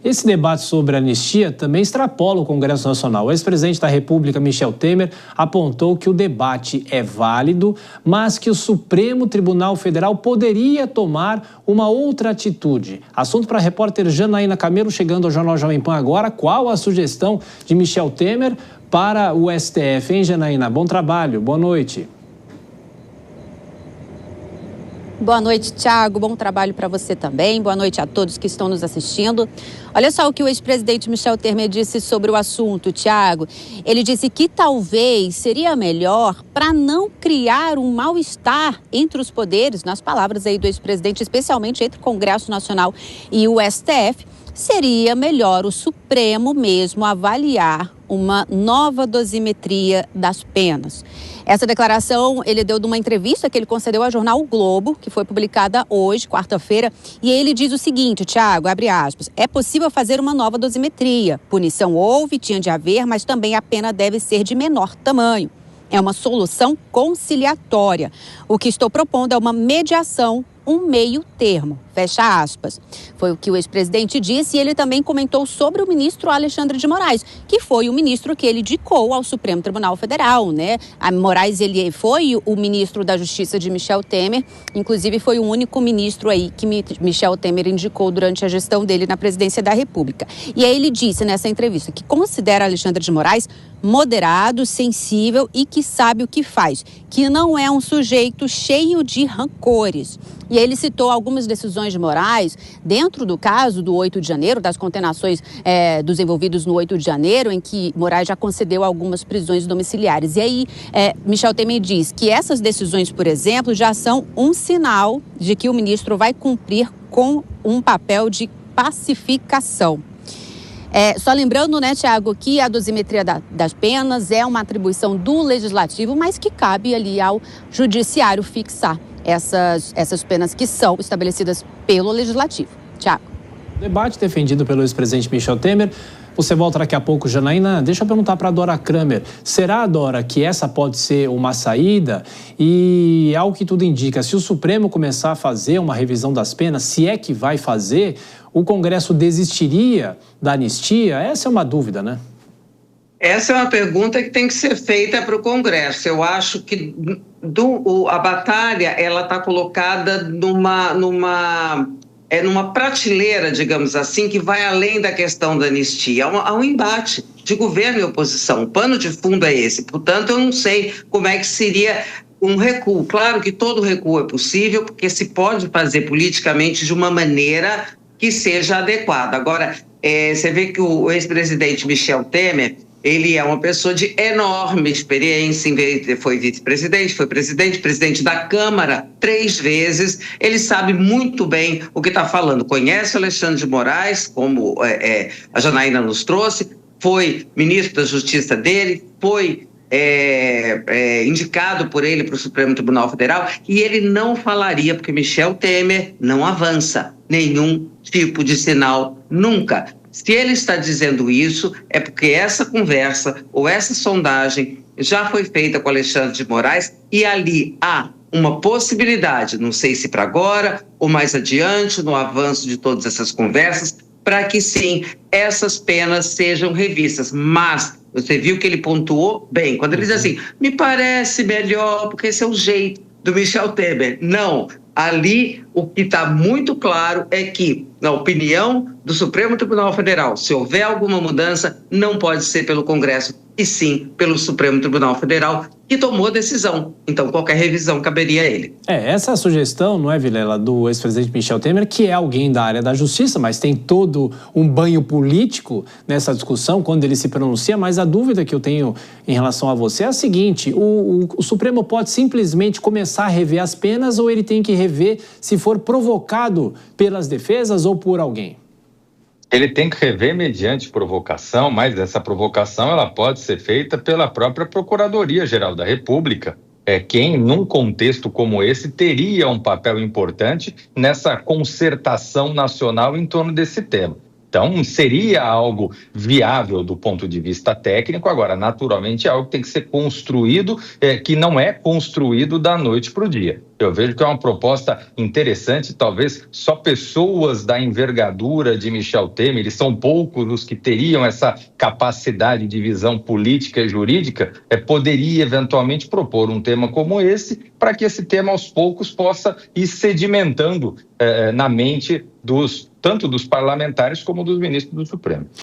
Esse debate sobre anistia também extrapola o Congresso Nacional. O ex-presidente da República, Michel Temer, apontou que o debate é válido, mas que o Supremo Tribunal Federal poderia tomar uma outra atitude. Assunto para a repórter Janaína Camelo, chegando ao Jornal Jovem Pan agora. Qual a sugestão de Michel Temer para o STF, hein, Janaína? Bom trabalho, boa noite. Boa noite, Thiago. Bom trabalho para você também. Boa noite a todos que estão nos assistindo. Olha só o que o ex-presidente Michel Temer disse sobre o assunto, Thiago. Ele disse que talvez seria melhor, para não criar um mal-estar entre os poderes, nas palavras aí do ex-presidente, especialmente entre o Congresso Nacional e o STF, seria melhor o Supremo mesmo avaliar uma nova dosimetria das penas. Essa declaração ele deu de uma entrevista que ele concedeu ao jornal O Globo, que foi publicada hoje, quarta-feira, e ele diz o seguinte, Thiago, abre aspas, é possível fazer uma nova dosimetria. Punição houve, tinha de haver, mas também a pena deve ser de menor tamanho. É uma solução conciliatória. O que estou propondo é uma mediação, um meio termo, fecha aspas. Foi o que o ex-presidente disse e ele também comentou sobre o ministro Alexandre de Moraes, que foi o ministro que ele indicou ao Supremo Tribunal Federal, né? A Moraes, ele foi o ministro da Justiça de Michel Temer, inclusive foi o único ministro aí que Michel Temer indicou durante a gestão dele na presidência da República. E aí ele disse nessa entrevista que considera Alexandre de Moraes moderado, sensível e que sabe o que faz, que não é um sujeito cheio de rancores. E ele citou algumas decisões de Moraes dentro do caso do 8 de janeiro, das condenações dos envolvidos no 8 de janeiro, em que Moraes já concedeu algumas prisões domiciliares. E aí, Michel Temer diz que essas decisões, por exemplo, já são um sinal de que o ministro vai cumprir com um papel de pacificação. Só lembrando, né, Thiago, que a dosimetria das penas é uma atribuição do Legislativo, mas que cabe ali ao Judiciário fixar essas penas que são estabelecidas pelo Legislativo. Thiago. Debate defendido pelo ex-presidente Michel Temer. Você volta daqui a pouco, Janaína. Deixa eu perguntar para a Dora Kramer. Será, Dora, que essa pode ser uma saída? E, ao que tudo indica, se o Supremo começar a fazer uma revisão das penas, se é que vai fazer, o Congresso desistiria da anistia? Essa é uma dúvida, né? Essa é uma pergunta que tem que ser feita para o Congresso. Eu acho que a batalha ela está colocada numa prateleira, digamos assim, que vai além da questão da anistia. Há um embate de governo e oposição. O pano de fundo é esse. Portanto, eu não sei como é que seria um recuo. Claro que todo recuo é possível, porque se pode fazer politicamente de uma maneira que seja adequada. Agora, você vê que o ex-presidente Michel Temer, ele é uma pessoa de enorme experiência, foi vice-presidente, foi presidente da Câmara 3 vezes, ele sabe muito bem o que está falando, conhece o Alexandre de Moraes, como a Janaína nos trouxe, foi ministro da Justiça dele, foi indicado por ele para o Supremo Tribunal Federal, e ele não falaria, porque Michel Temer não avança nenhum tipo de sinal nunca. Se ele está dizendo isso, é porque essa conversa ou essa sondagem já foi feita com Alexandre de Moraes e ali há uma possibilidade, não sei se para agora ou mais adiante, no avanço de todas essas conversas, para que sim, essas penas sejam revistas. Mas você viu que ele pontuou bem, quando ele diz assim, me parece melhor, porque esse é o jeito do Michel Temer. Não, ali o que está muito claro é que, na opinião do Supremo Tribunal Federal, se houver alguma mudança, não pode ser pelo Congresso, e sim pelo Supremo Tribunal Federal, que tomou a decisão. Então, qualquer revisão caberia a ele. Essa sugestão, não é, Vilela, do ex-presidente Michel Temer, que é alguém da área da justiça, mas tem todo um banho político nessa discussão, quando ele se pronuncia, mas a dúvida que eu tenho em relação a você é a seguinte, o Supremo pode simplesmente começar a rever as penas ou ele tem que rever se for provocado pelas defesas ou por alguém? Ele tem que rever mediante provocação, mas essa provocação ela pode ser feita pela própria Procuradoria-Geral da República. Quem, num contexto como esse, teria um papel importante nessa concertação nacional em torno desse tema. Então, seria algo viável do ponto de vista técnico, agora, naturalmente, é algo que tem que ser construído, que não é construído da noite para o dia. Eu vejo que é uma proposta interessante, talvez só pessoas da envergadura de Michel Temer, e são poucos os que teriam essa capacidade de visão política e jurídica, poderia eventualmente propor um tema como esse, para que esse tema aos poucos possa ir sedimentando na mente tanto dos parlamentares como dos ministros do Supremo.